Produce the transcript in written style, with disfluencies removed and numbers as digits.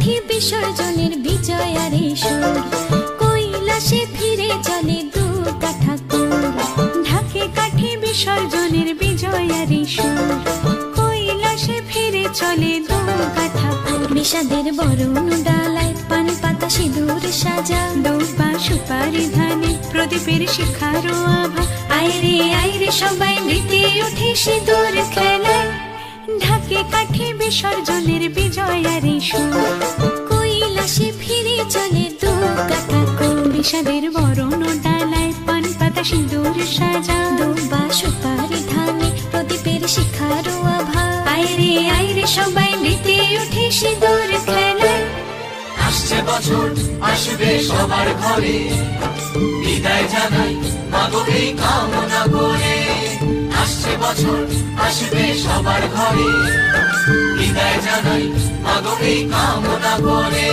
কাঠি বিসর্জনের বিজয়ারে সুর, কৈলাসে ফিরে চলে দুর্গা ঠাকুর। ঢাকে কাঠি বিসর্জনের বিজয়ারে সুর, কৈলাসে ফিরে চলে দুর্গা ঠাকুর। বিষাদের বরণ ডালায় পান পাতা সিঁদুর সাজা, দৌবা সুপারি ধানে প্রদীপের শিখারো আভা। আইরে সবাই মেতে উঠে সিঁদুর খেলায়, ঢাকে কাঠি বিসর্জনের বিজয়ারে সুর, কৈলাসে ফিরে চলে দুর্গা ঠাকুর। বিষাদের বরণ ডালায় পান পাতা সিঁদুর সাজা, দৌবা সুপারি ধানে প্রদীপের শিখারো আভা। আইরে সবাই মেতে উঠে সিঁদুর খেলায়। আসছে বছর আসবে সবার ঘরে, বিদায় জানাই মাগো এই কামনা করে। আসছে বছর আসবে সবার ঘরে, বিদায় জানাই মাগো এই কামনা করে।